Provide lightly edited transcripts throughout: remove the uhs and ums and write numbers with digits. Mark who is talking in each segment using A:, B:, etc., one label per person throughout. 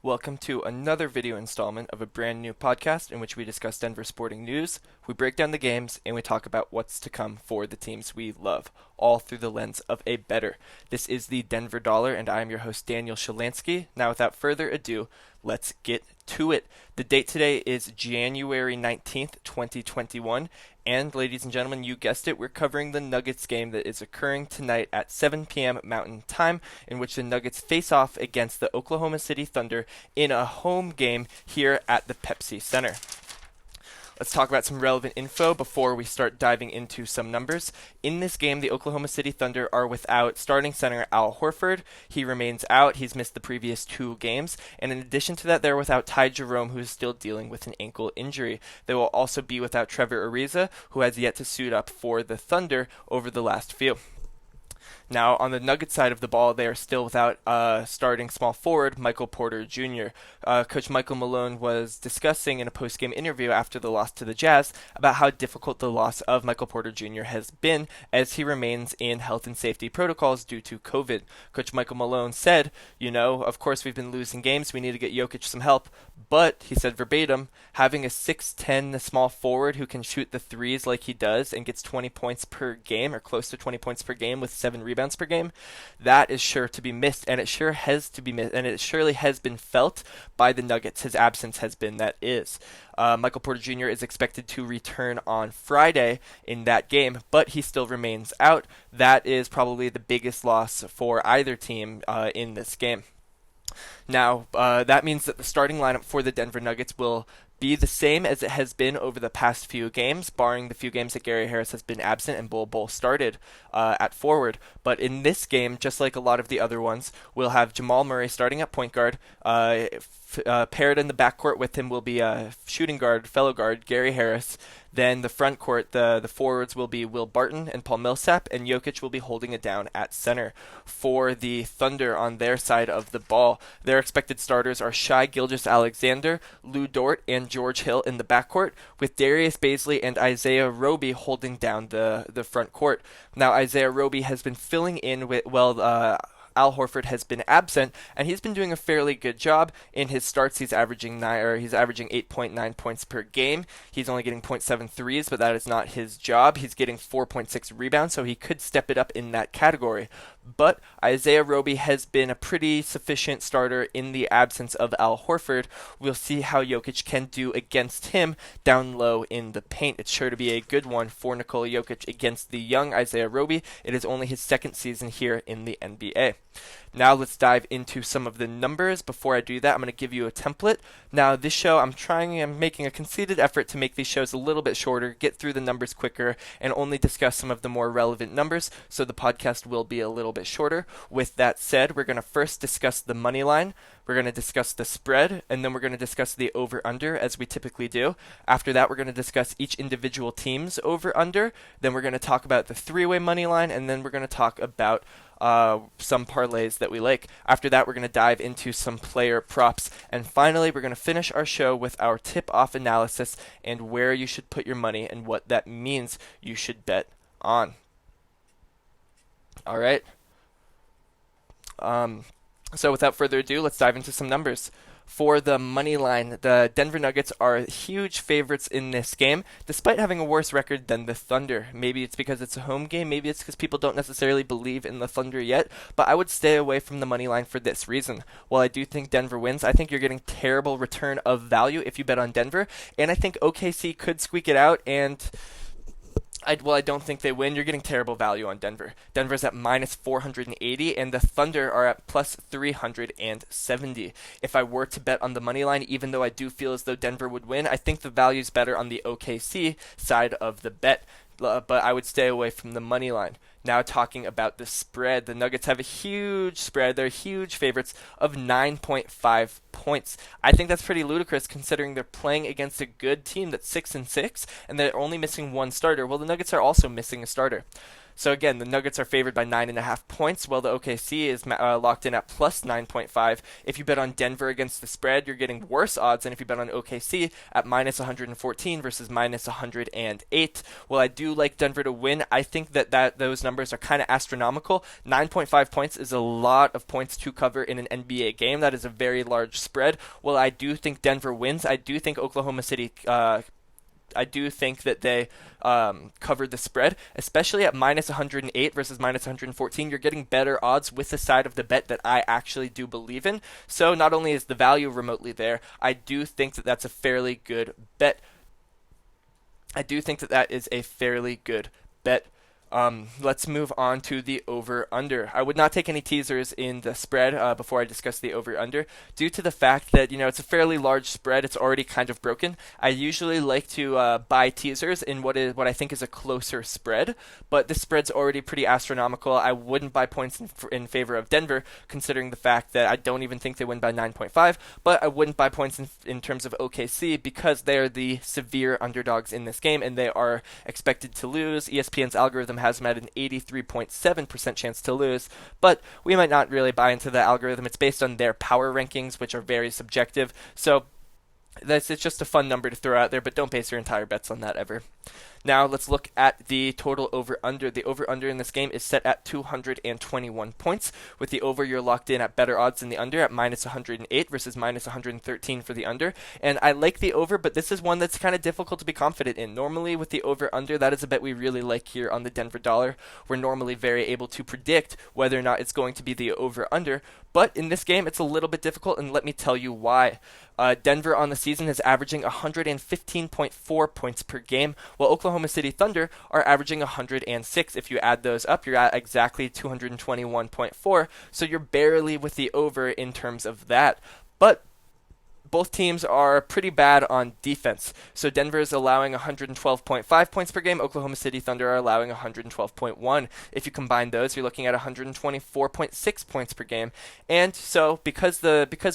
A: Welcome to another video installment of a brand new podcast in which we discuss Denver sporting news, we break down the games, and we talk about what's to come for the teams we love, all through the lens of a bettor. This is the Denver Dollar, and I am your host, Daniel Shalansky. Now, without further ado, let's get to it. The date today is January 19th, 2021. And ladies and gentlemen, you guessed it, we're covering the Nuggets game that is occurring tonight at 7 p.m. Mountain Time, in which the Nuggets face off against the Oklahoma City Thunder in a home game here at the Pepsi Center. Let's talk about some relevant info before we start diving into some numbers. In this game, the Oklahoma City Thunder are without starting center Al Horford. He remains out. He's missed the previous 2 games. And in addition to that, they're without Ty Jerome, who is still dealing with an ankle injury. They will also be without Trevor Ariza, who has yet to suit up for the Thunder over the last few. Now, on the Nuggets side of the ball, they are still without starting small forward Michael Porter Jr. Coach Michael Malone was discussing in a post-game interview after the loss to the Jazz about how difficult the loss of Michael Porter Jr. has been as he remains in health and safety protocols due to COVID. Coach Michael Malone said, of course we've been losing games, we need to get Jokic some help, but, he said verbatim, having a 6'10 small forward who can shoot the threes like he does and gets 20 points per game, or close to 20 points per game with 7 rebounds per game, that is sure to be missed, and it sure has to be missed, and it surely has been felt by the Nuggets. His absence has been that is. Michael Porter Jr. is expected to return on Friday in that game, but he still remains out. That is probably the biggest loss for either team in this game. Now, that means that the starting lineup for the Denver Nuggets will be the same as it has been over the past few games, barring the few games that Gary Harris has been absent and Bol Bol started at forward. But in this game, just like a lot of the other ones, we'll have Jamal Murray starting at point guard. Paired in the backcourt with him will be shooting guard, fellow guard, Gary Harris. Then the front court, the forwards will be Will Barton and Paul Millsap, and Jokic will be holding it down at center. For the Thunder on their side of the ball, their expected starters are Shai Gilgeous-Alexander, Lou Dort, and George Hill in the backcourt, with Darius Bazley and Isaiah Roby holding down the front court. Now, Isaiah Roby has been filling in with, Al Horford has been absent, and he's been doing a fairly good job. In his starts, he's averaging 8.9 points per game. He's only getting 0.7 threes, but that is not his job. He's getting 4.6 rebounds, so he could step it up in that category. But Isaiah Roby has been a pretty sufficient starter in the absence of Al Horford. We'll see how Jokic can do against him down low in the paint. It's sure to be a good one for Nikola Jokic against the young Isaiah Roby. It is only his second season here in the NBA. Now let's dive into some of the numbers. Before I do that, I'm going to give you a template. Now this show, I'm making a conceited effort to make these shows a little bit shorter, get through the numbers quicker, and only discuss some of the more relevant numbers, so the podcast will be a little bit shorter. With that said, we're going to first discuss the money line. We're going to discuss the spread, and then we're going to discuss the over-under, as we typically do. After that, we're going to discuss each individual team's over-under. Then we're going to talk about the three-way money line, and then we're going to talk about some parlays that we like. After that, we're going to dive into some player props. And finally, we're going to finish our show with our tip-off analysis and where you should put your money and what that means you should bet on. All right. So without further ado, let's dive into some numbers. For the money line, the Denver Nuggets are huge favorites in this game, despite having a worse record than the Thunder. Maybe it's because it's a home game, maybe it's because people don't necessarily believe in the Thunder yet, but I would stay away from the money line for this reason. While I do think Denver wins, I think you're getting terrible return of value if you bet on Denver, and I think OKC could squeak it out, and I don't think they win. You're getting terrible value on Denver. Denver's at minus 480, and the Thunder are at plus 370. If I were to bet on the money line, even though I do feel as though Denver would win, I think the value's better on the OKC side of the bet, but I would stay away from the money line. Now talking about the spread, the Nuggets have a huge spread. They're huge favorites of 9.5 points. I think that's pretty ludicrous considering they're playing against a good team that's 6-6, and they're only missing one starter. Well, the Nuggets are also missing a starter. So again, the Nuggets are favored by 9.5 points, while the OKC is locked in at plus 9.5. If you bet on Denver against the spread, you're getting worse odds than if you bet on OKC at minus 114 versus minus 108. Well, I do like Denver to win. I think that those numbers are kind of astronomical. 9.5 points is a lot of points to cover in an NBA game. That is a very large spread. Well, I do think Denver wins. I do think Oklahoma City I do think that they covered the spread, especially at minus 108 versus minus 114. You're getting better odds with the side of the bet that I actually do believe in. So not only is the value remotely there, I do think that that's a fairly good bet. I do think that that is a fairly good bet. Let's move on to the over-under. I would not take any teasers in the spread before I discuss the over-under, due to the fact that, it's a fairly large spread. It's already kind of broken. I usually like to buy teasers in what I think is a closer spread, but this spread's already pretty astronomical. I wouldn't buy points in favor of Denver, considering the fact that I don't even think they win by 9.5, but I wouldn't buy points in terms of OKC because they're the severe underdogs in this game, and they are expected to lose. ESPN's algorithm has them at an 83.7% chance to lose, but we might not really buy into the algorithm. It's based on their power rankings, which are very subjective. So it's just a fun number to throw out there, but don't base your entire bets on that ever. Now let's look at the total over-under. The over-under in this game is set at 221 points. With the over, you're locked in at better odds than the under at minus 108 versus minus 113 for the under. And I like the over, but this is one that's kind of difficult to be confident in. Normally with the over-under, that is a bet we really like here on the Denver Dollar. We're normally very able to predict whether or not it's going to be the over-under. But in this game, it's a little bit difficult, and let me tell you why. Denver on the season is averaging 115.4 points per game, while Oklahoma City Thunder are averaging 106. If you add those up, you're at exactly 221.4, so you're barely with the over in terms of that. But both teams are pretty bad on defense. So Denver is allowing 112.5 points per game. Oklahoma City Thunder are allowing 112.1. If you combine those, you're looking at 124.6 points per game. And so because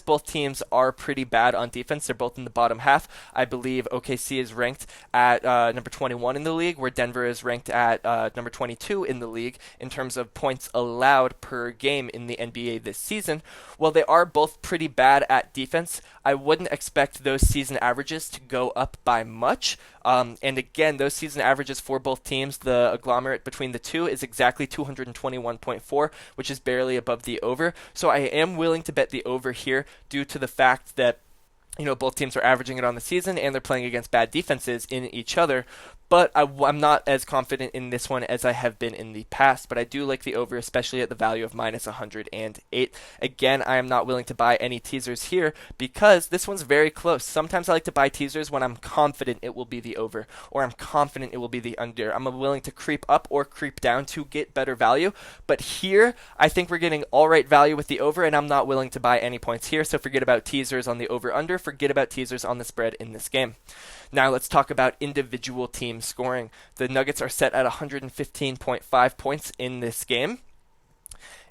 A: both teams are pretty bad on defense, they're both in the bottom half. I believe OKC is ranked at number 21 in the league, where Denver is ranked at number 22 in the league in terms of points allowed per game in the NBA this season. While they are both pretty bad at defense, I wouldn't expect those season averages to go up by much. And again, those season averages for both teams, the agglomerate between the two is exactly 221.4, which is barely above the over. So I am willing to bet the over here due to the fact that both teams are averaging it on the season and they're playing against bad defenses in each other. But I'm not as confident in this one as I have been in the past. But I do like the over, especially at the value of minus 108. Again, I am not willing to buy any teasers here because this one's very close. Sometimes I like to buy teasers when I'm confident it will be the over or I'm confident it will be the under. I'm willing to creep up or creep down to get better value. But here, I think we're getting all right value with the over, and I'm not willing to buy any points here. So forget about teasers on the over-under. Forget about teasers on the spread in this game. Now let's talk about individual team scoring. The Nuggets are set at 115.5 points in this game,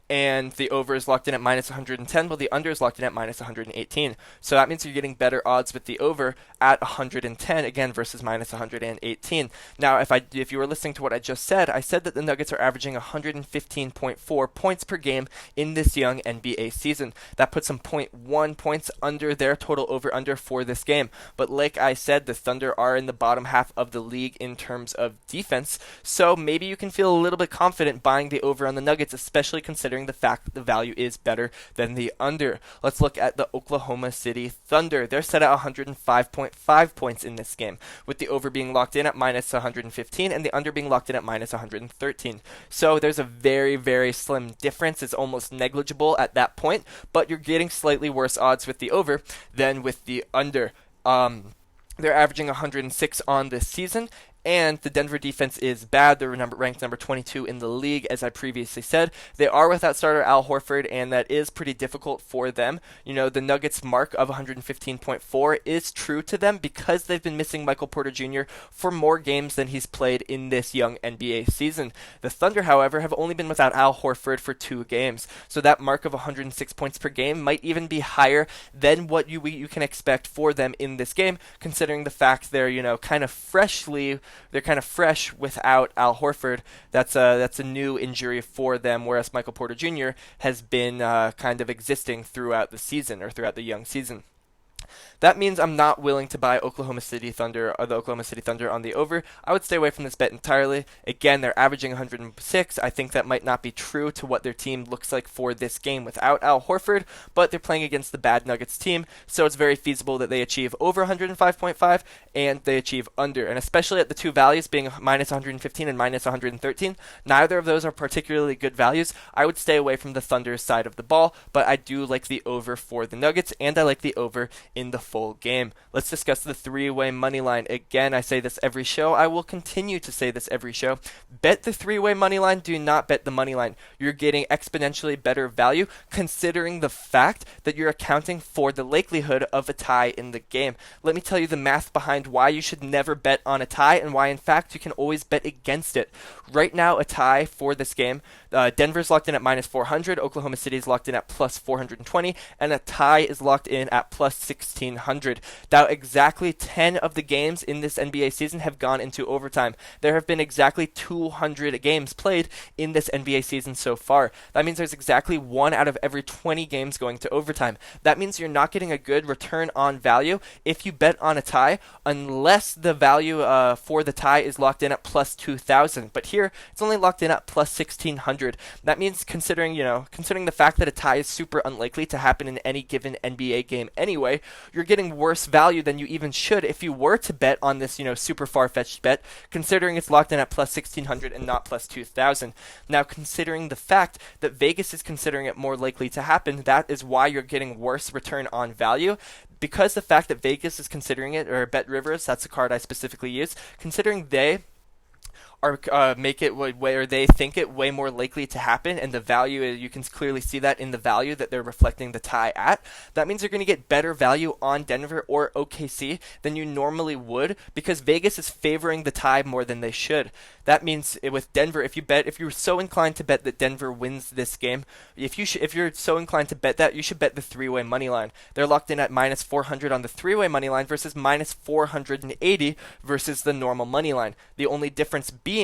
A: and the over is locked in at minus 110, while the under is locked in at minus 118. So that means you're getting better odds with the over at 110 again versus minus 118. Now, if you were listening to what I just said, I said that the Nuggets are averaging 115.4 points per game in this young NBA season. That puts them 0.1 points under their total over-under for this game. But like I said, the Thunder are in the bottom half of the league in terms of defense, so maybe you can feel a little bit confident buying the over on the Nuggets, especially considering the fact that the value is better than the under. Let's look at the Oklahoma City Thunder. They're set at 105.5 points in this game, with the over being locked in at minus 115 and the under being locked in at minus 113. So there's a very, very slim difference. It's almost negligible at that point, but you're getting slightly worse odds with the over than with the under. They're averaging 106 on this season, and the Denver defense is bad. They're ranked number 22 in the league, as I previously said. They are without starter Al Horford, and that is pretty difficult for them. The Nuggets mark of 115.4 is true to them because they've been missing Michael Porter Jr. for more games than he's played in this young NBA season. The Thunder, however, have only been without Al Horford for 2 games, so that mark of 106 points per game might even be higher than what you can expect for them in this game, considering the fact they're, kind of freshly they're kind of fresh without Al Horford. That's a new injury for them, whereas Michael Porter Jr. has been kind of existing throughout the season or throughout the young season. That means I'm not willing to buy Oklahoma City Thunder or the Oklahoma City Thunder on the over. I would stay away from this bet entirely. Again, they're averaging 106. I think that might not be true to what their team looks like for this game without Al Horford, but they're playing against the bad Nuggets team, so it's very feasible that they achieve over 105.5 and they achieve under. And especially at the two values being minus 115 and minus 113, neither of those are particularly good values. I would stay away from the Thunder's side of the ball, but I do like the over for the Nuggets, and I like the over in the full game. Let's discuss the three-way money line. Again, I say this every show. I will continue to say this every show. Bet the three-way money line. Do not bet the money line. You're getting exponentially better value considering the fact that you're accounting for the likelihood of a tie in the game. Let me tell you the math behind why you should never bet on a tie and why, in fact, you can always bet against it. Right now, a tie for this game, Denver's locked in at minus 400, Oklahoma City is locked in at plus 420, and a tie is locked in at plus 1600. Now, exactly 10 of the games in this NBA season have gone into overtime. There have been exactly 200 games played in this NBA season so far. That means there's exactly 1 out of every 20 games going to overtime. That means you're not getting a good return on value if you bet on a tie, unless the value for the tie is locked in at plus 2,000. But here, it's only locked in at plus 1,600. That means considering the fact that a tie is super unlikely to happen in any given NBA game anyway, you're getting worse value than you even should if you were to bet on this, super far-fetched bet, considering it's locked in at plus 1,600 and not plus 2,000. Now, considering the fact that Vegas is considering it more likely to happen, that is why you're getting worse return on value. Because the fact that Vegas is considering it, or Bet Rivers, that's a card I specifically use, considering they make it where they think it way more likely to happen, and the value, you can clearly see that in the value that they're reflecting the tie at. That means you're going to get better value on Denver or OKC than you normally would, because Vegas is favoring the tie more than they should. That means with Denver, if you're so inclined to bet that Denver wins this game, if you're so inclined to bet that, you should bet the three-way money line. They're locked in at minus 400 on the three-way money line versus minus 480 versus the normal money line. The only difference being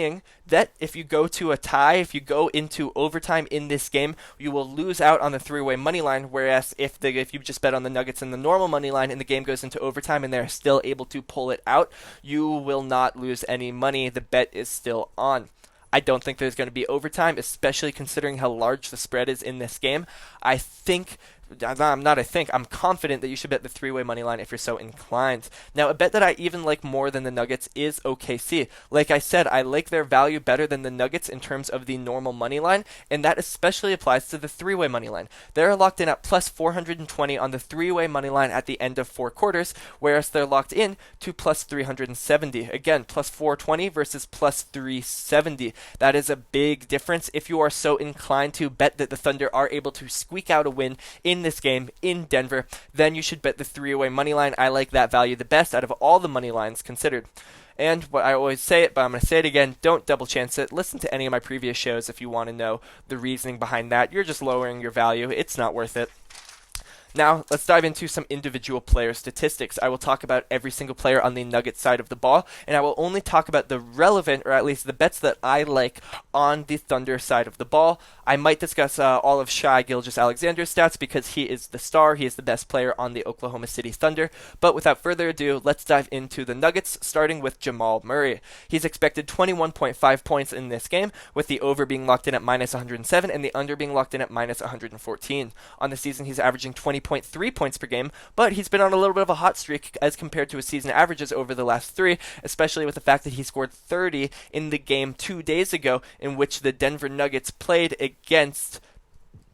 A: that if you go to a tie, if you go into overtime in this game, you will lose out on the three-way money line, whereas if you just bet on the Nuggets and the normal money line and the game goes into overtime and they're still able to pull it out, you will not lose any money. The bet is still on. I don't think there's going to be overtime, especially considering how large the spread is in this game. I'm confident that you should bet the three-way money line if you're so inclined. Now, a bet that I even like more than the Nuggets is OKC. Like I said, I like their value better than the Nuggets in terms of the normal money line, and that especially applies to the three-way money line. They're locked in at plus 420 on the three-way money line at the end of 4 quarters, whereas they're locked in to plus 370. Again, plus 420 versus plus 370. That is a big difference. If you are so inclined to bet that the Thunder are able to squeak out a win in this game in Denver, then you should bet the three-way money line. I like that value the best out of all the money lines considered. And what I always say it, but I'm going to say it again, don't double chance it. Listen to any of my previous shows if you want to know the reasoning behind that. You're just lowering your value. It's not worth it. Now, let's dive into some individual player statistics. I will talk about every single player on the Nuggets side of the ball, and I will only talk about the relevant, or at least the bets that I like on the Thunder side of the ball. I might discuss all of Shai Gilgeous-Alexander's stats because he is the star. He is the best player on the Oklahoma City Thunder. But without further ado, let's dive into the Nuggets, starting with Jamal Murray. He's expected 21.5 points in this game, with the over being locked in at minus 107 and the under being locked in at minus 114. On the season, he's averaging 20.3 points per game, but he's been on a little bit of a hot streak as compared to his season averages over the last 3, especially with the fact that he scored 30 in the game 2 days ago in which the Denver Nuggets played against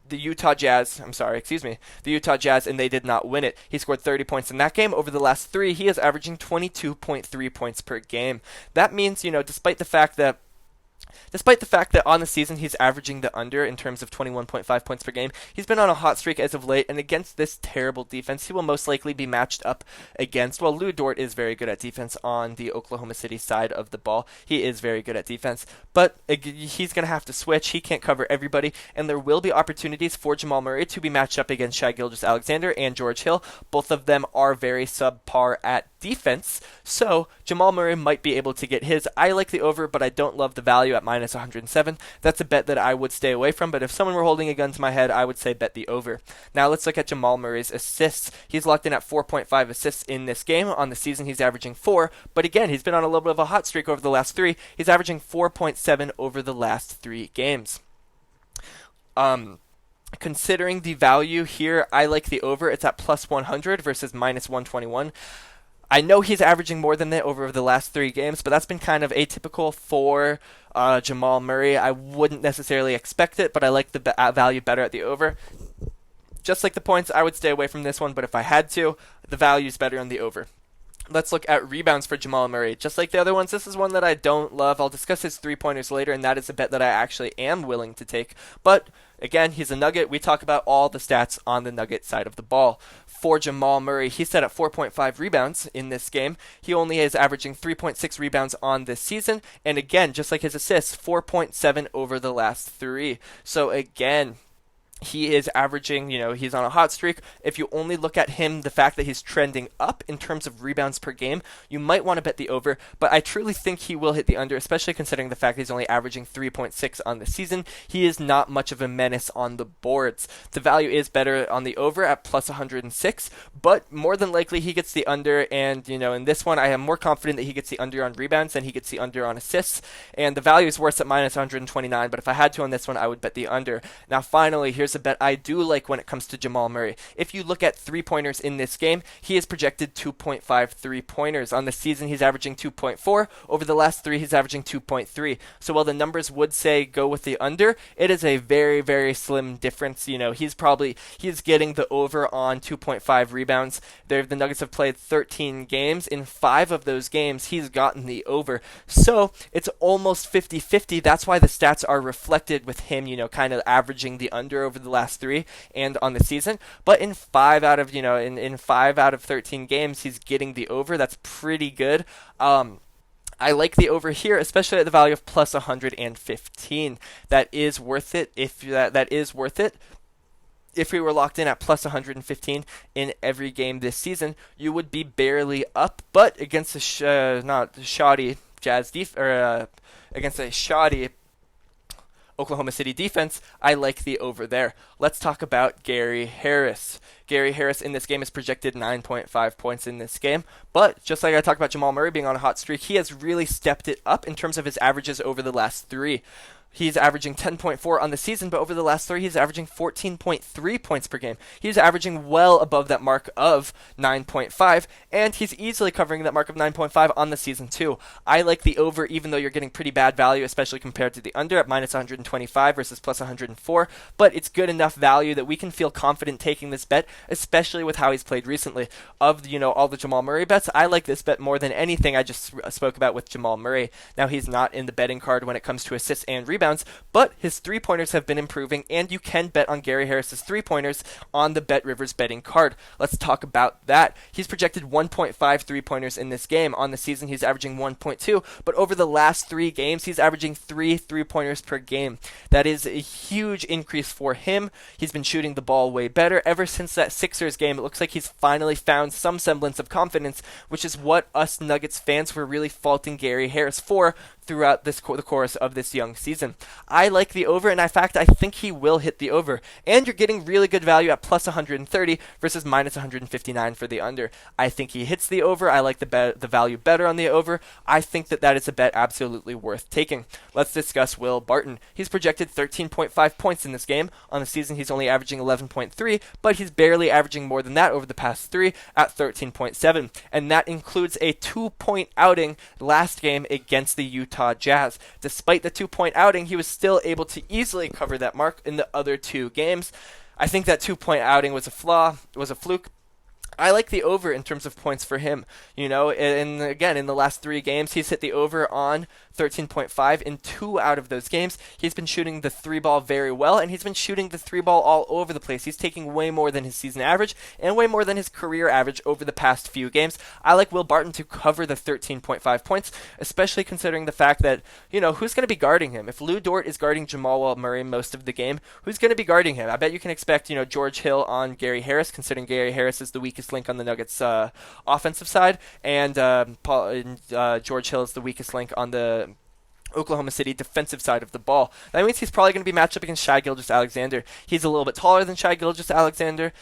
A: the Utah Jazz, and they did not win it. He scored 30 points in that game. Over the last 3, he is averaging 22.3 points per game. That means, despite the fact that on the season he's averaging the under in terms of 21.5 points per game, he's been on a hot streak as of late, and against this terrible defense, he will most likely be matched up against, Lou Dort is very good at defense on the Oklahoma City side of the ball. He is very good at defense, but he's going to have to switch. He can't cover everybody, and there will be opportunities for Jamal Murray to be matched up against Shai Gilgeous-Alexander and George Hill. Both of them are very subpar at defense. So Jamal Murray might be able to get his. I like the over, but I don't love the value at minus 107. That's a bet that I would stay away from, but if someone were holding a gun to my head, I would say bet the over. Now let's look at Jamal Murray's assists. He's locked in at 4.5 assists in this game. On the season, he's averaging 4, but again, he's been on a little bit of a hot streak over the last 3. He's averaging 4.7 over the last 3 games. Considering the value here, I like the over. It's at plus 100 versus minus 121. I know he's averaging more than that over the last 3 games, but that's been kind of atypical for Jamal Murray. I wouldn't necessarily expect it, but I like the value better at the over. Just like the points, I would stay away from this one, but if I had to, the value's better on the over. Let's look at rebounds for Jamal Murray. Just like the other ones, this is one that I don't love. I'll discuss his 3-pointers later, and that is a bet that I actually am willing to take. But again, he's a Nugget. We talk about all the stats on the Nugget side of the ball. For Jamal Murray, he's set at 4.5 rebounds in this game. He only is averaging 3.6 rebounds on this season. And again, just like his assists, 4.7 over the last 3. So again, he is averaging, he's on a hot streak. If you only look at him, the fact that he's trending up in terms of rebounds per game, you might want to bet the over, but I truly think he will hit the under, especially considering the fact that he's only averaging 3.6 on the season. He is not much of a menace on the boards. The value is better on the over at plus 106, but more than likely he gets the under, and, in this one, I am more confident that he gets the under on rebounds than he gets the under on assists, and the value is worse at minus 129, but if I had to on this one, I would bet the under. Now, finally, here's a bet I do like when it comes to Jamal Murray. If you look at 3-pointers in this game, he is projected 2.5 3-pointers. On the season, he's averaging 2.4. Over the last 3, he's averaging 2.3. So while the numbers would say go with the under, it is a very, very slim difference. He's getting the over on 2.5 rebounds. The Nuggets have played 13 games. In 5 of those games, he's gotten the over. So it's almost 50-50. That's why the stats are reflected with him, kind of averaging the under over the last 3 and on the season. But in 5 out of in 5 out of 13 games, he's getting the over. That's pretty good. I like the over here, especially at the value of plus 115. That is worth it. That is worth it. If we were locked in at plus 115 in every game this season, you would be barely up. But against a shoddy Jazz against a shoddy Oklahoma City defense, I like the over there. Let's talk about Gary Harris. Gary Harris in this game is projected 9.5 points in this game, but just like I talked about Jamal Murray being on a hot streak, he has really stepped it up in terms of his averages over the last 3. He's averaging 10.4 on the season, but over the last 3, he's averaging 14.3 points per game. He's averaging well above that mark of 9.5, and he's easily covering that mark of 9.5 on the season too. I like the over, even though you're getting pretty bad value, especially compared to the under at minus 125 versus plus 104, but it's good enough value that we can feel confident taking this bet, especially with how he's played recently. Of, all the Jamal Murray bets, I like this bet more than anything I just spoke about with Jamal Murray. Now, he's not in the betting card when it comes to assists and rebounds, but his 3-pointers have been improving, and you can bet on Gary Harris's 3-pointers on the BetRivers betting card. Let's talk about that. He's projected 1.5 3-pointers in this game. On the season, he's averaging 1.2, but over the last 3 games, he's averaging 3 3-pointers per game. That is a huge increase for him. He's been shooting the ball way better. Ever since that Sixers game, it looks like he's finally found some semblance of confidence, which is what us Nuggets fans were really faulting Gary Harris for throughout the course of this young season. I like the over, and in fact, I think he will hit the over. And you're getting really good value at plus 130 versus minus 159 for the under. I think he hits the over. I like the value better on the over. I think that is a bet absolutely worth taking. Let's discuss Will Barton. He's projected 13.5 points in this game. On the season, he's only averaging 11.3, but he's barely averaging more than that over the past 3 at 13.7. And that includes a 2-point outing last game against the Utah Jazz. Despite the 2-point outing, he was still able to easily cover that mark in the other 2 games. I think that 2-point outing was a fluke. I like the over in terms of points for him. And again, in the last 3 games, he's hit the over on 13.5 in 2 out of those games. He's been shooting the 3-ball very well, and he's been shooting the 3-ball all over the place. He's taking way more than his season average and way more than his career average over the past few games. I like Will Barton to cover the 13.5 points, especially considering the fact that, who's going to be guarding him? If Lou Dort is guarding Jamal Murray most of the game, who's going to be guarding him? I bet you can expect, George Hill on Gary Harris, considering Gary Harris is the weakest weakest link on the Nuggets offensive side, and George Hill is the weakest link on the Oklahoma City defensive side of the ball. That means he's probably going to be matched up against Shai Gilgeous-Alexander. He's a little bit taller than Shai Gilgeous-Alexander.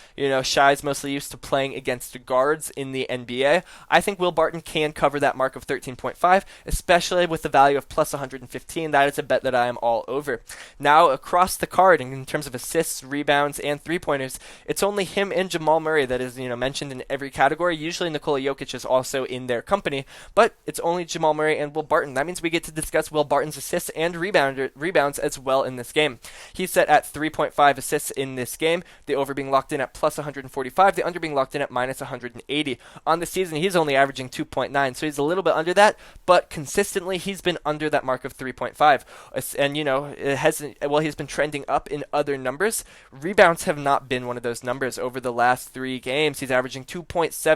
A: Shai's mostly used to playing against the guards in the NBA. I think Will Barton can cover that mark of 13.5, especially with the value of plus 115. That is a bet that I am all over. Now, across the card, in terms of assists, rebounds, and three-pointers, it's only him and Jamal Murray that is mentioned in every category. Usually Nikola Jokic is also in their company, but it's only Jamal Murray and Will Barton. That means we get to discuss Will Barton's assists and rebounds as well in this game. He's set at 3.5 assists in this game, the over being locked in at plus 145, the under being locked in at minus 180. On the season, he's only averaging 2.9, so he's a little bit under that, but consistently he's been under that mark of 3.5. And, he's been trending up in other numbers. Rebounds have not been one of those numbers over the last 3 games. He's averaging assists,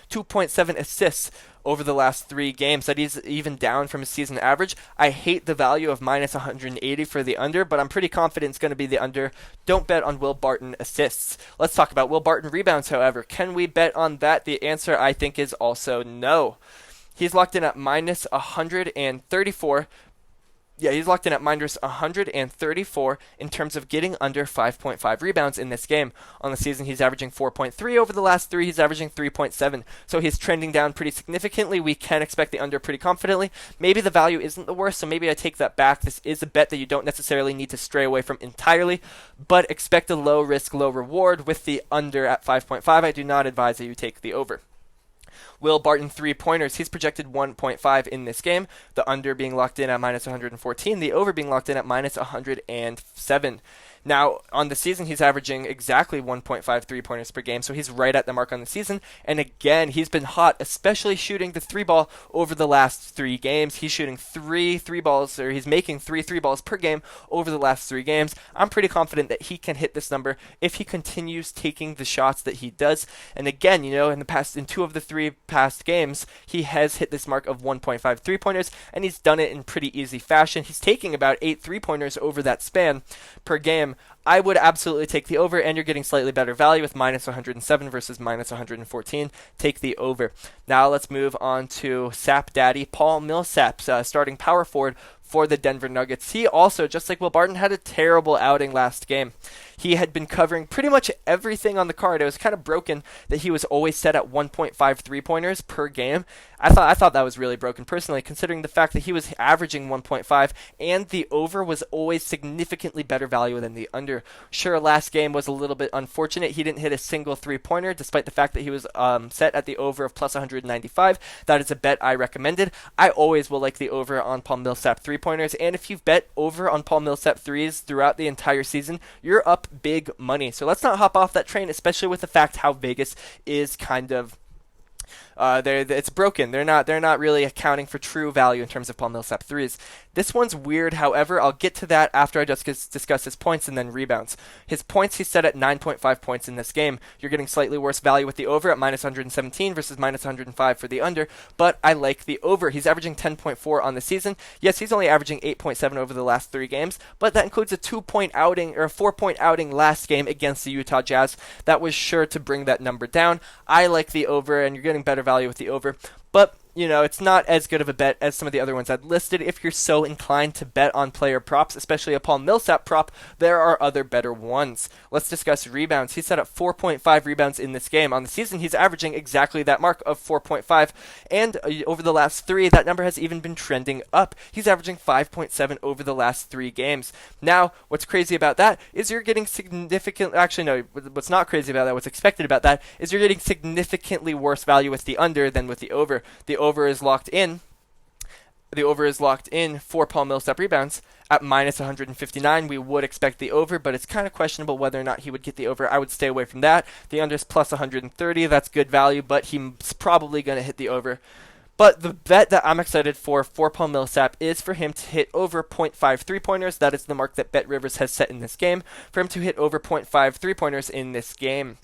A: 2.7 assists over the last 3 games. That is even down from his season average. I hate the value of minus 180 for the under, but I'm pretty confident it's going to be the under. Don't bet on Will Barton assists. Let's talk about Will Barton rebounds, however. Can we bet on that? The answer, I think, is also no. He's locked in at minus 134. Yeah, he's locked in at minus 134 in terms of getting under 5.5 rebounds in this game. On the season, he's averaging 4.3. Over the last 3, he's averaging 3.7. So he's trending down pretty significantly. We can expect the under pretty confidently. Maybe the value isn't the worst, so maybe I take that back. This is a bet that you don't necessarily need to stray away from entirely, but expect a low risk, low reward with the under at 5.5. I do not advise that you take the over. Will Barton three-pointers, he's projected 1.5 in this game, the under being locked in at minus 114, the over being locked in at minus 107. Now, on the season, he's averaging exactly 1.5 three-pointers per game, so he's right at the mark on the season. And again, he's been hot, especially shooting the 3-ball over the last 3 games. He's shooting he's making 3 3-balls per game over the last 3 games. I'm pretty confident that he can hit this number if he continues taking the shots that he does. And again, in 2 of the 3 past games, he has hit this mark of 1.5 three-pointers, and he's done it in pretty easy fashion. He's taking about 8 three-pointers over that span per game. I would absolutely take the over, and you're getting slightly better value with minus 107 versus minus 114. Take the over. Now let's move on to Sap Daddy Paul Millsap, starting power forward for the Denver Nuggets. He also, just like Will Barton, had a terrible outing last game. He had been covering pretty much everything on the card. It was kind of broken that he was always set at 1.5 three-pointers per game. I thought that was really broken personally, considering the fact that he was averaging 1.5 and the over was always significantly better value than the under. Sure, last game was a little bit unfortunate. He didn't hit a single three-pointer, despite the fact that he was set at the over of plus 195. That is a bet I recommended. I always will like the over on Paul Millsap three-pointers, and if you've bet over on Paul Millsap threes throughout the entire season, you're up big money. So let's not hop off that train, especially with the fact how Vegas is kind of it's broken. They're not really accounting for true value in terms of Paul Millsap threes. This one's weird, however. I'll get to that after I just discuss his points and then rebounds. His points, he's set at 9.5 points in this game. You're getting slightly worse value with the over at minus 117 versus minus 105 for the under, but I like the over. He's averaging 10.4 on the season. Yes, he's only averaging 8.7 over the last 3 games, but that includes a 2-point outing or a 4-point outing last game against the Utah Jazz. That was sure to bring that number down. I like the over, and you're getting better value with the over, but it's not as good of a bet as some of the other ones I've listed. If you're so inclined to bet on player props, especially a Paul Millsap prop, there are other better ones. Let's discuss rebounds. He's set at 4.5 rebounds in this game. On the season, he's averaging exactly that mark of 4.5, and over the last 3, that number has even been trending up. He's averaging 5.7 over the last 3 games. Now, what's crazy about that is you're getting what's not crazy about that, what's expected about that, is you're getting significantly worse value with the under than with the over. The over is locked in. The over is locked in for Paul Millsap rebounds at minus 159. We would expect the over, but it's kind of questionable whether or not he would get the over. I would stay away from that. The under is plus 130. That's good value, but he's probably going to hit the over. But the bet that I'm excited for Paul Millsap is for him to hit over 0.5 three-pointers. That is the mark that BetRivers has set in this game, for him to hit over 0.5 three-pointers in this game.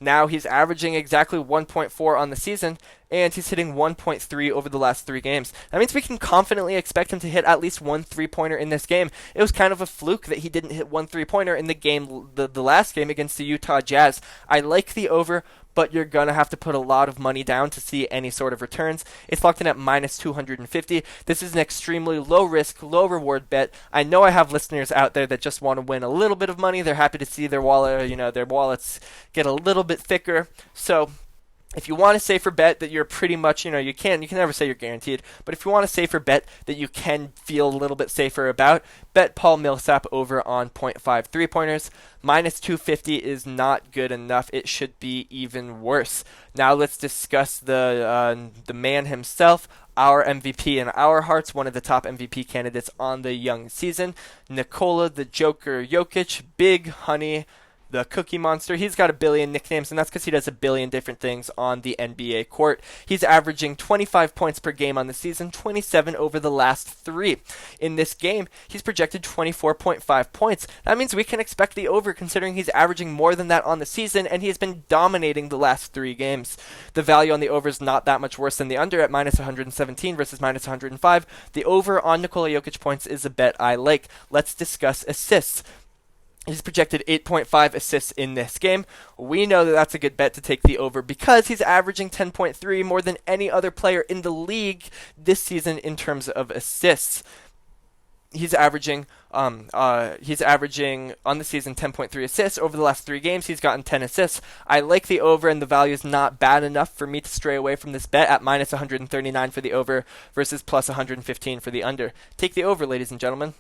A: Now he's averaging exactly 1.4 on the season, and he's hitting 1.3 over the last 3 games. That means we can confidently expect him to hit at least one three-pointer in this game. It was kind of a fluke that he didn't hit one three-pointer in the last game against the Utah Jazz. I like the over, but you're going to have to put a lot of money down to see any sort of returns. It's locked in at minus 250. This is an extremely low-risk, low-reward bet. I know I have listeners out there that just want to win a little bit of money. They're happy to see their wallets get a little bit thicker. So if you want a safer bet that you're pretty much, you can never say you're guaranteed, but if you want a safer bet that you can feel a little bit safer about, bet Paul Millsap over on 0.5 3-pointers. Minus 250 is not good enough. It should be even worse. Now let's discuss the man himself, our MVP in our hearts, one of the top MVP candidates on the young season, Nikola the Joker Jokic, Big Honey, the Cookie Monster. He's got a billion nicknames, and that's because he does a billion different things on the NBA court. He's averaging 25 points per game on the season, 27 over the last 3. In this game, he's projected 24.5 points. That means we can expect the over, considering he's averaging more than that on the season, and he has been dominating the last 3 games. The value on the over is not that much worse than the under at minus 117 versus minus 105. The over on Nikola Jokic points is a bet I like. Let's discuss assists. He's projected 8.5 assists in this game. We know that that's a good bet to take the over because he's averaging 10.3 more than any other player in the league this season in terms of assists. He's averaging on the season 10.3 assists. Over the last 3 games, he's gotten 10 assists. I like the over, and the value is not bad enough for me to stray away from this bet at minus 139 for the over versus plus 115 for the under. Take the over, ladies and gentlemen.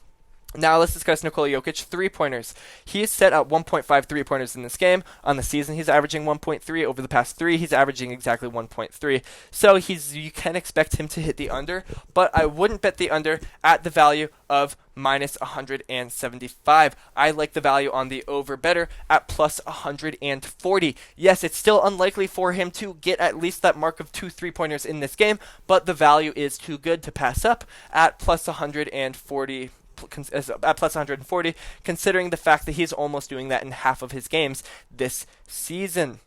A: Now let's discuss Nikola Jokic, 3-pointers. He is set at 1.5 3-pointers in this game. On the season, he's averaging 1.3. Over the past 3, he's averaging exactly 1.3. So you can expect him to hit the under, but I wouldn't bet the under at the value of minus 175. I like the value on the over better at plus 140. Yes, it's still unlikely for him to get at least that mark of 2 3-pointers in this game, but the value is too good to pass up at plus 140. At plus 140, considering the fact that he's almost doing that in half of his games this season.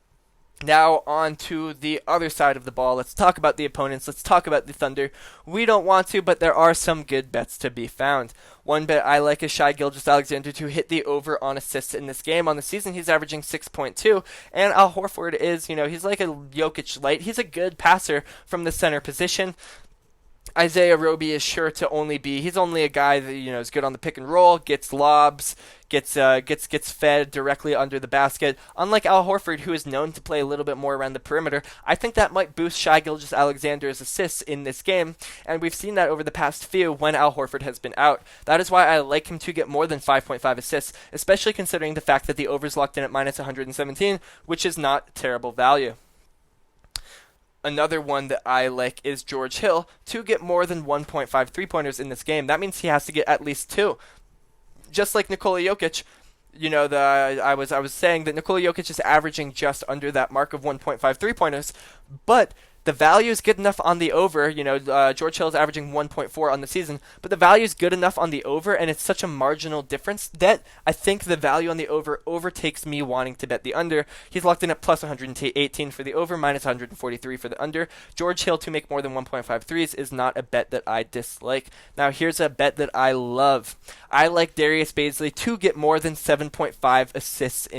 A: Now on to the other side of the ball. Let's talk about the opponents. Let's talk about the Thunder. We don't want to, but there are some good bets to be found. One bet I like is Shai Gilgeous-Alexander to hit the over on assists in this game. On the season, he's averaging 6.2, and Al Horford is, he's like a Jokic light. He's a good passer from the center position. Isaiah Roby is sure to he's only a guy that, is good on the pick and roll, gets lobs, gets fed directly under the basket. Unlike Al Horford, who is known to play a little bit more around the perimeter, I think that might boost Shai Gilgeous-Alexander's assists in this game, and we've seen that over the past few when Al Horford has been out. That is why I like him to get more than 5.5 assists, especially considering the fact that the over's locked in at minus 117, which is not terrible value. Another one that I like is George Hill to get more than 1.5 3-pointers in this game. That means he has to get at least 2. Just like Nikola Jokic, I was saying that Nikola Jokic is averaging just under that mark of 1.5 3-pointers, but the value is good enough on the over. George Hill is averaging 1.4 on the season, but the value is good enough on the over, and it's such a marginal difference that I think the value on the over overtakes me wanting to bet the under. He's locked in at plus 118 for the over, minus 143 for the under. George Hill to make more than 1.5 threes is not a bet that I dislike. Now here's a bet that I love. I like Darius Bazley to get more than 7.5 assists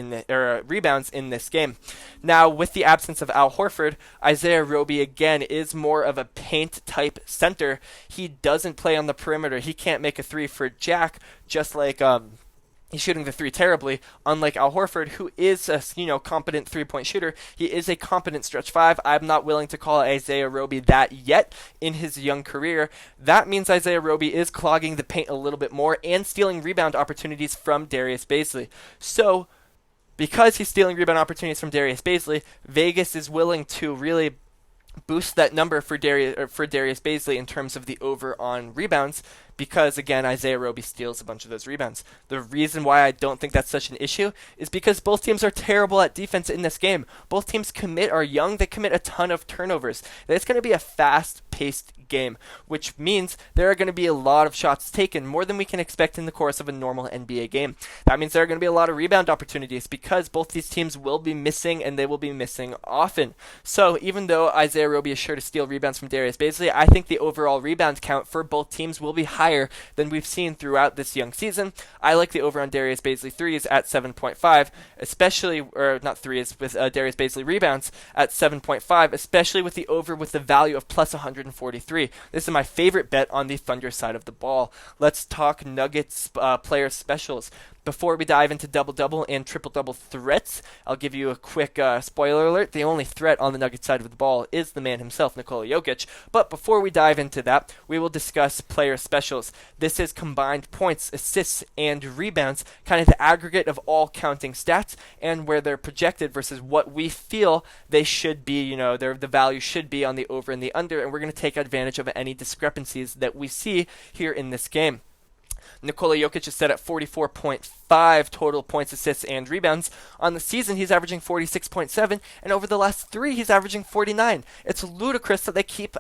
A: rebounds in this game. Now, with the absence of Al Horford, Isaiah Roby again is more of a paint type center. He doesn't play on the perimeter. He can't make a 3 for Jack, just like he's shooting the 3 terribly, unlike Al Horford, who is a competent 3-point shooter. He is a competent stretch 5. I'm not willing to call Isaiah Roby that yet in his young career. That means Isaiah Roby is clogging the paint a little bit more and stealing rebound opportunities from Darius Bazley. So, because he's stealing rebound opportunities from Darius Bazley, Vegas is willing to really boost that number for Darius Bazley in terms of the over on rebounds, because, again, Isaiah Roby steals a bunch of those rebounds. The reason why I don't think that's such an issue is because both teams are terrible at defense in this game. Both teams are young, they commit a ton of turnovers. It's going to be a fast-paced game, which means there are going to be a lot of shots taken, more than we can expect in the course of a normal NBA game. That means there are going to be a lot of rebound opportunities because both these teams will be missing, and they will be missing often. So even though Isaiah Roby is sure to steal rebounds from Darius Bazley, I think the overall rebound count for both teams will be higher than we've seen throughout this young season. I like the over on Darius Bazley threes at 7.5, especially, or not threes, with Darius Bazley rebounds at 7.5, especially with the over with the value of plus 143. This is my favorite bet on the Thunder side of the ball. Let's talk Nuggets player specials. Before we dive into double-double and triple-double threats, I'll give you a quick spoiler alert. The only threat on the Nuggets side of the ball is the man himself, Nikola Jokic. But before we dive into that, we will discuss player specials. This is combined points, assists, and rebounds, kind of the aggregate of all counting stats and where they're projected versus what we feel they should be, the value should be on the over and the under, and we're going to take advantage of any discrepancies that we see here in this game. Nikola Jokic is set at 44.5 total points, assists, and rebounds. On the season, he's averaging 46.7, and over the last 3, he's averaging 49. It's ludicrous that they keep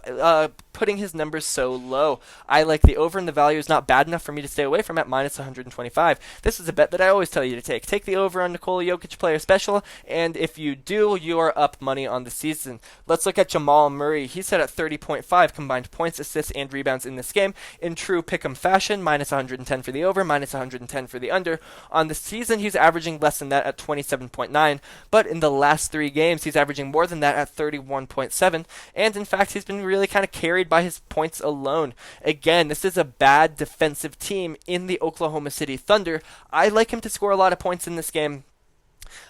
A: putting his numbers so low. I like the over, and the value is not bad enough for me to stay away from at minus 125. This is a bet that I always tell you to take. Take the over on Nikola Jokic player special, and if you do, you are up money on the season. Let's look at Jamal Murray. He's set at 30.5 combined points, assists, and rebounds in this game. In true pick'em fashion, minus 110 for the over, minus 110 for the under. On the season, he's averaging less than that at 27.9, but in the last 3 games, he's averaging more than that at 31.7, and in fact, he's been really kind of carried by his points alone. Again, this is a bad defensive team in the Oklahoma City Thunder. I like him to score a lot of points in this game.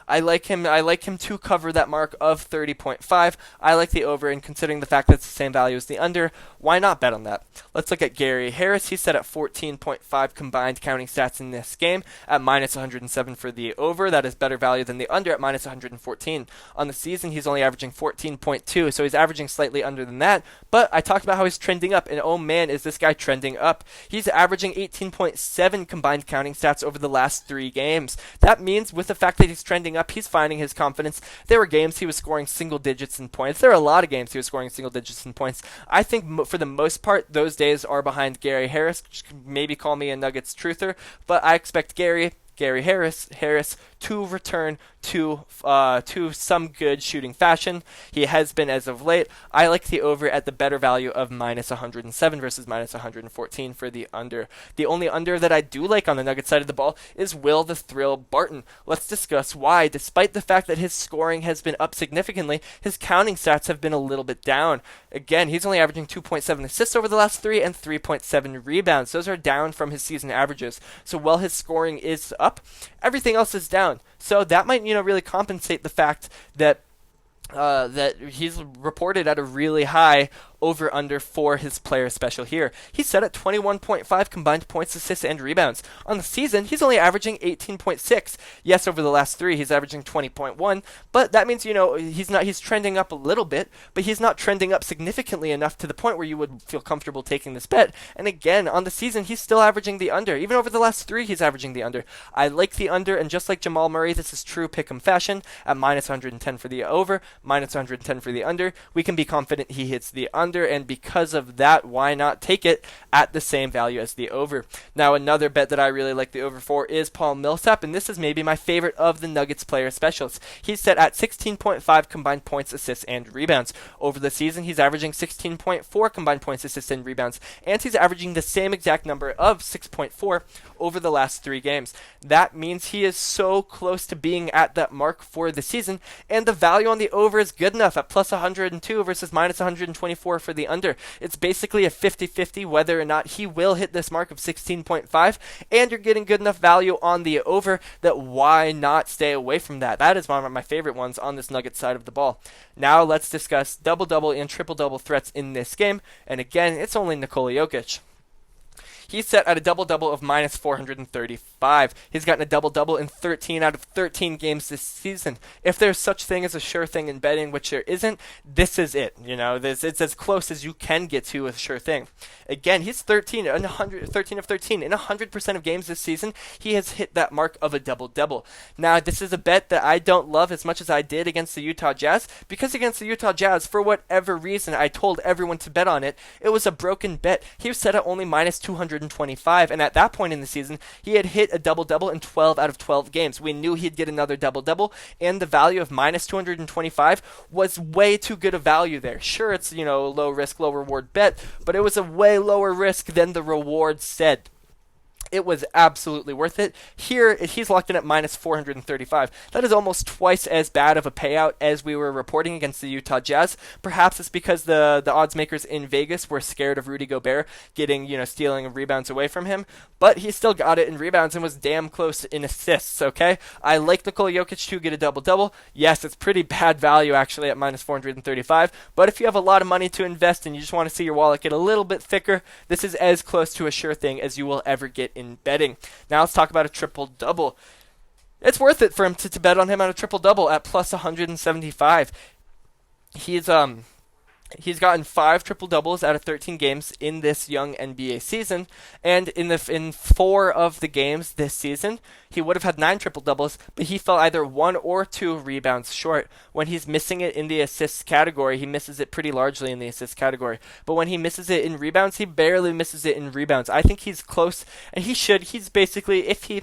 A: I like him to cover that mark of 30.5. I like the over, and considering the fact that it's the same value as the under, why not bet on that? Let's look at Gary Harris. He's set at 14.5 combined counting stats in this game at minus 107 for the over. That is better value than the under at minus 114. On the season, he's only averaging 14.2, so he's averaging slightly under than that. But I talked about how he's trending up, and oh man, is this guy trending up. He's averaging 18.7 combined counting stats over the last 3 games. That means with the fact that he's trending up, he's finding his confidence. There were games he was scoring single digits in points. There are a lot of games he was scoring single digits in points. I think for the most part, those days are behind Gary Harris. Maybe call me a Nuggets truther, but I expect Gary Harris to return to some good shooting fashion. He has been as of late. I like the over at the better value of minus 107 versus minus 114 for the under. The only under that I do like on the Nuggets side of the ball is Will the Thrill Barton. Let's discuss why. Despite the fact that his scoring has been up significantly, his counting stats have been a little bit down. Again, he's only averaging 2.7 assists over the last 3 and 3.7 rebounds. Those are down from his season averages. So while his scoring is up, everything else is down. So that might, really compensate the fact that that he's reported at a really high over-under for his player special here. He's set at 21.5 combined points, assists, and rebounds. On the season, he's only averaging 18.6. Yes, over the last 3, he's averaging 20.1, but that means, he's trending up a little bit, but he's not trending up significantly enough to the point where you would feel comfortable taking this bet. And again, on the season, he's still averaging the under. Even over the last 3, he's averaging the under. I like the under, and just like Jamal Murray, this is true pick'em fashion at minus 110 for the over, minus 110 for the under. We can be confident he hits the under, and because of that, why not take it at the same value as the over? Now, another bet that I really like the over for is Paul Millsap, and this is maybe my favorite of the Nuggets player specials. He's set at 16.5 combined points, assists, and rebounds. Over the season, he's averaging 16.4 combined points, assists, and rebounds, and he's averaging the same exact number of 6.4 over the last 3 games. That means he is so close to being at that mark for the season, and the value on the over is good enough at plus 102 versus minus 124 for the under. It's basically a 50-50 whether or not he will hit this mark of 16.5, and you're getting good enough value on the over that why not stay away from that? That is one of my favorite ones on this Nuggets side of the ball. Now let's discuss double-double and triple-double threats in this game, and again, it's only Nikola Jokic. He's set at a double-double of minus 435. He's gotten a double-double in 13 out of 13 games this season. If there's such thing as a sure thing in betting, which there isn't, this is it. It's as close as you can get to a sure thing. Again, he's 13 of 13 in 100% of games this season. He has hit that mark of a double-double. Now, this is a bet that I don't love as much as I did against the Utah Jazz, because against the Utah Jazz, for whatever reason, I told everyone to bet on it. It was a broken bet. He was set at only minus 225, and at that point in the season, he had hit a double-double in 12 out of 12 games. We knew he'd get another double-double, and the value of minus 225 was way too good a value there. Sure, it's, a low risk, low reward bet, but it was a way lower risk than the reward said. It was absolutely worth it. Here, he's locked in at minus 435. That is almost twice as bad of a payout as we were reporting against the Utah Jazz. Perhaps it's because the odds makers in Vegas were scared of Rudy Gobert getting, stealing rebounds away from him. But he still got it in rebounds and was damn close in assists, okay? I like Nikola Jokic to get a double-double. Yes, it's pretty bad value, actually, at minus 435. But if you have a lot of money to invest and you just want to see your wallet get a little bit thicker, this is as close to a sure thing as you will ever get in betting. Now let's talk about a triple-double. It's worth it for him to bet on him on a triple-double at plus 175. He's gotten 5 triple-doubles out of 13 games in this young NBA season, and in 4 of the games this season, he would have had 9 triple-doubles, but he fell either 1 or 2 rebounds short. When he's missing it in the assists category, he misses it pretty largely in the assist category, but when he misses it in rebounds, he barely misses it in rebounds. I think he's close, and he's basically, if he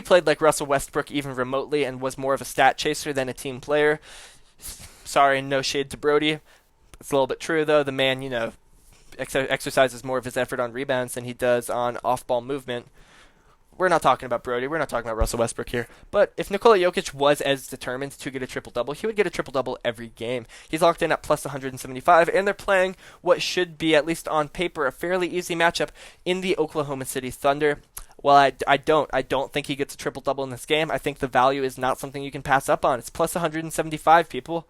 A: played like Russell Westbrook even remotely and was more of a stat chaser than a team player, sorry, no shade to Brody. It's a little bit true, though. The man, exercises more of his effort on rebounds than he does on off-ball movement. We're not talking about Brody. We're not talking about Russell Westbrook here. But if Nikola Jokic was as determined to get a triple-double, he would get a triple-double every game. He's locked in at plus 175, and they're playing what should be, at least on paper, a fairly easy matchup in the Oklahoma City Thunder. Well, I don't think he gets a triple-double in this game. I think the value is not something you can pass up on. It's plus 175, people.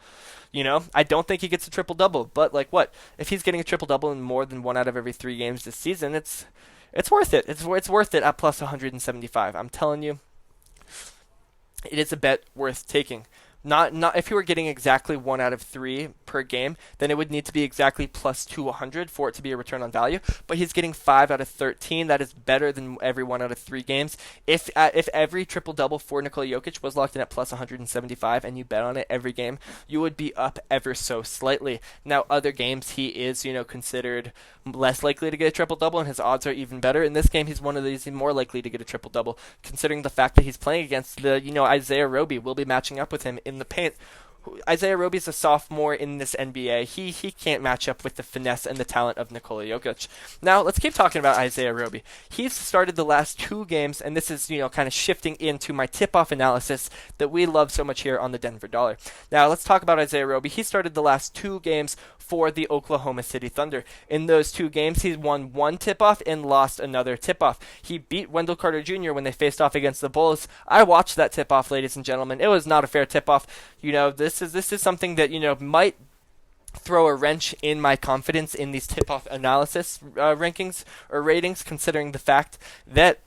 A: I don't think he gets a triple-double. But, if he's getting a triple-double in more than 1 out of every 3 games this season, it's worth it. It's worth it at plus 175. I'm telling you, it is a bet worth taking. Not if you were getting exactly 1 out of 3 per game, then it would need to be exactly plus 200 for it to be a return on value. But he's getting 5 out of 13. That is better than every 1 out of 3 games. If every triple-double for Nikola Jokic was locked in at plus 175 and you bet on it every game, you would be up ever so slightly. Now, other games he is, considered less likely to get a triple-double, and his odds are even better. In this game, he's one of these more likely to get a triple-double, considering the fact that he's playing against the, Isaiah Roby will be matching up with him in the paint. Isaiah Roby's a sophomore in this NBA. He can't match up with the finesse and the talent of Nikola Jokic. Now, let's keep talking about Isaiah Roby. He's started the last 2 games, and this is, kind of shifting into my tip-off analysis that we love so much here on the Denver Dollar. Now, let's talk about Isaiah Roby. He started the last 2 games for the Oklahoma City Thunder. In those 2 games, he's won 1 tip-off and lost another tip-off. He beat Wendell Carter Jr. when they faced off against the Bulls. I watched that tip-off, ladies and gentlemen. It was not a fair tip-off. This is something that, might throw a wrench in my confidence in these tip-off analysis rankings or ratings, considering the fact that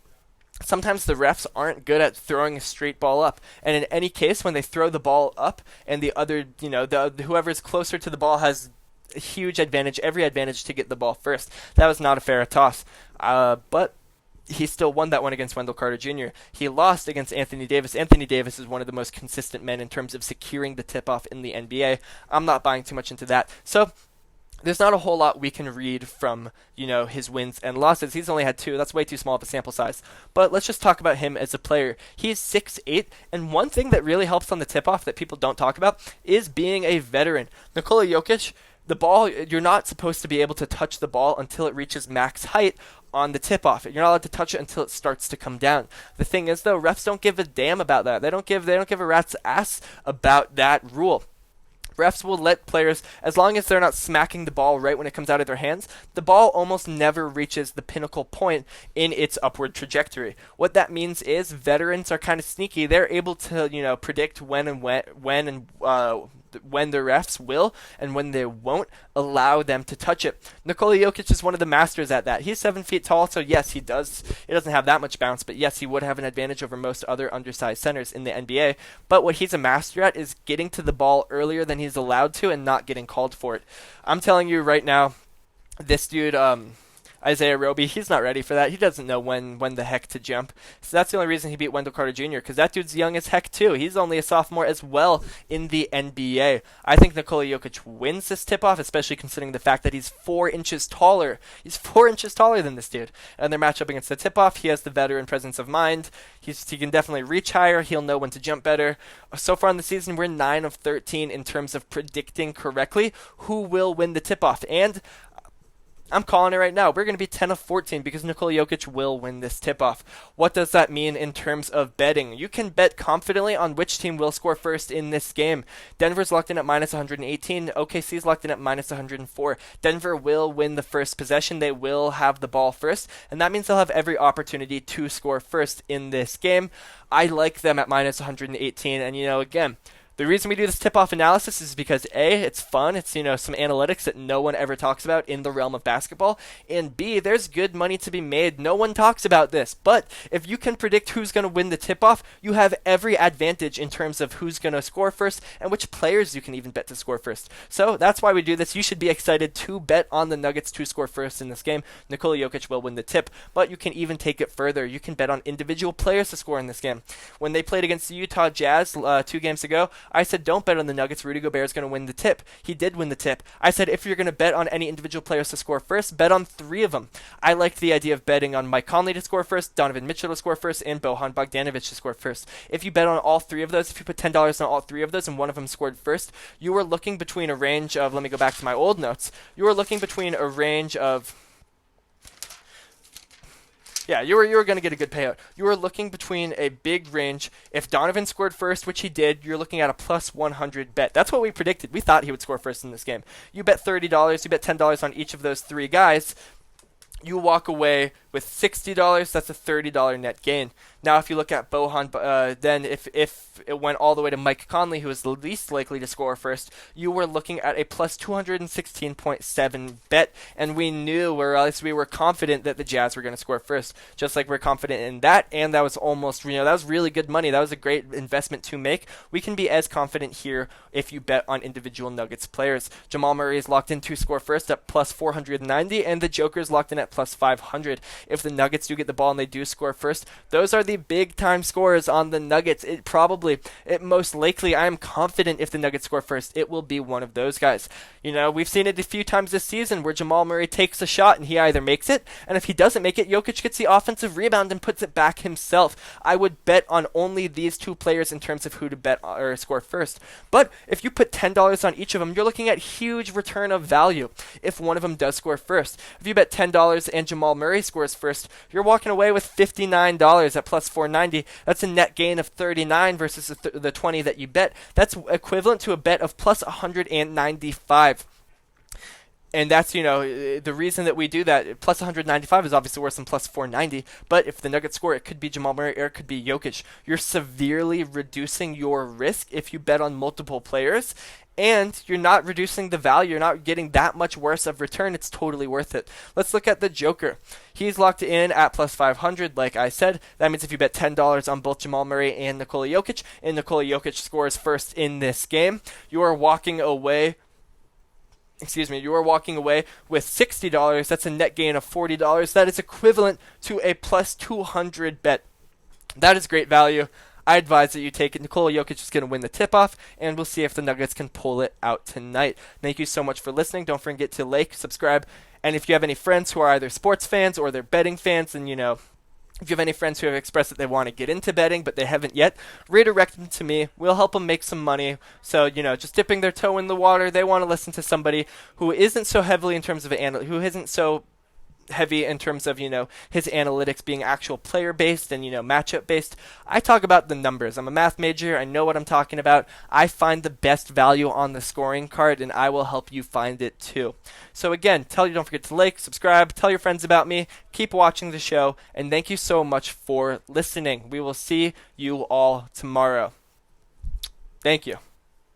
A: sometimes the refs aren't good at throwing a straight ball up. And in any case, when they throw the ball up and the other, whoever's closer to the ball has a huge advantage, every advantage to get the ball first. That was not a fair toss. But he still won that one against Wendell Carter Jr. He lost against Anthony Davis. Anthony Davis is one of the most consistent men in terms of securing the tip-off in the NBA. I'm not buying too much into that. So there's not a whole lot we can read from, his wins and losses. He's only had 2. That's way too small of a sample size. But let's just talk about him as a player. He's 6'8", and one thing that really helps on the tip-off that people don't talk about is being a veteran. Nikola Jokic, the ball, you're not supposed to be able to touch the ball until it reaches max height on the tip-off. You're not allowed to touch it until it starts to come down. The thing is, though, refs don't give a damn about that. They don't give a rat's ass about that rule. Refs will let players, as long as they're not smacking the ball right when it comes out of their hands, the ball almost never reaches the pinnacle point in its upward trajectory. What that means is veterans are kind of sneaky. They're able to, predict when when the refs will and when they won't allow them to touch it. Nikola Jokic is one of the masters at that. He's 7 feet tall, so yes, he doesn't have that much bounce, but yes, he would have an advantage over most other undersized centers in the NBA. But what he's a master at is getting to the ball earlier than he's allowed to and not getting called for it. I'm telling you right now, this dude, Isaiah Roby, he's not ready for that. He doesn't know when the heck to jump. So that's the only reason he beat Wendell Carter Jr., because that dude's young as heck too. He's only a sophomore as well in the NBA. I think Nikola Jokic wins this tip-off, especially considering the fact that he's 4 inches taller. He's 4 inches taller than this dude. And their matchup against the tip-off, he has the veteran presence of mind. He can definitely reach higher. He'll know when to jump better. So far in the season, we're 9 of 13 in terms of predicting correctly who will win the tip-off. And I'm calling it right now. We're going to be 10 of 14 because Nikola Jokic will win this tip-off. What does that mean in terms of betting? You can bet confidently on which team will score first in this game. Denver's locked in at minus 118. OKC's locked in at minus 104. Denver will win the first possession. They will have the ball first, and that means they'll have every opportunity to score first in this game. I like them at minus 118, and again, the reason we do this tip-off analysis is because A, it's fun. It's, some analytics that no one ever talks about in the realm of basketball. And B, there's good money to be made. No one talks about this. But if you can predict who's going to win the tip-off, you have every advantage in terms of who's going to score first and which players you can even bet to score first. So that's why we do this. You should be excited to bet on the Nuggets to score first in this game. Nikola Jokic will win the tip. But you can even take it further. You can bet on individual players to score in this game. When they played against the Utah Jazz 2 games ago, I said don't bet on the Nuggets. Rudy Gobert is going to win the tip. He did win the tip. I said if you're going to bet on any individual players to score first, bet on 3 of them. I liked the idea of betting on Mike Conley to score first, Donovan Mitchell to score first, and Bojan Bogdanovic to score first. If you bet on all 3 of those, if you put $10 on all 3 of those and one of them scored first, you were looking between a range of, let me go back to my old notes, you were looking between a range of, yeah, you were going to get a good payout. You were looking between a big range. If Donovan scored first, which he did, you're looking at a plus 100 bet. That's what we predicted. We thought he would score first in this game. You bet $30. You bet $10 on each of those 3 guys. You walk away with $60. That's a $30 net gain. Now, if you look at Bojan, then if it went all the way to Mike Conley, who was the least likely to score first, you were looking at a plus 216.7 bet, and we knew, or at least we were confident that the Jazz were going to score first, just like we're confident in that, and that was almost, that was really good money. That was a great investment to make. We can be as confident here if you bet on individual Nuggets players. Jamal Murray is locked in to score first at plus 490, and the Joker's locked in at plus 500. If the Nuggets do get the ball and they do score first, those are the big time scorers on the Nuggets. It most likely, I am confident if the Nuggets score first, it will be one of those guys. We've seen it a few times this season where Jamal Murray takes a shot and he either makes it, and if he doesn't make it, Jokic gets the offensive rebound and puts it back himself. I would bet on only these 2 players in terms of who to bet or score first. But if you put $10 on each of them, you're looking at huge return of value if one of them does score first. If you bet $10 and Jamal Murray scores first, you're walking away with $59 at plus 490. That's a net gain of 39 versus the 20 that you bet. That's equivalent to a bet of plus 195. And that's, the reason that we do that. Plus 195 is obviously worse than plus 490. But if the Nuggets score, it could be Jamal Murray or it could be Jokic. You're severely reducing your risk if you bet on multiple players. And you're not reducing the value. You're not getting that much worse of return. It's totally worth it. Let's look at the Joker. He's locked in at plus 500, like I said. That means if you bet $10 on both Jamal Murray and Nikola Jokic, and Nikola Jokic scores first in this game, you are walking away with $60. That's a net gain of $40. That is equivalent to a plus 200 bet. That is great value. I advise that you take it. Nikola Jokic is going to win the tip-off, and we'll see if the Nuggets can pull it out tonight. Thank you so much for listening. Don't forget to like, subscribe, and if you have any friends who are either sports fans or they're betting fans, and if you have any friends who have expressed that they want to get into betting but they haven't yet, redirect them to me. We'll help them make some money. So, just dipping their toe in the water, they want to listen to somebody who isn't so heavily in terms of who isn't so heavy in terms of, his analytics being actual player-based and, matchup-based. I talk about the numbers. I'm a math major. I know what I'm talking about. I find the best value on the scoring card, and I will help you find it too. So again, don't forget to like, subscribe, tell your friends about me, keep watching the show, and thank you so much for listening. We will see you all tomorrow. Thank you.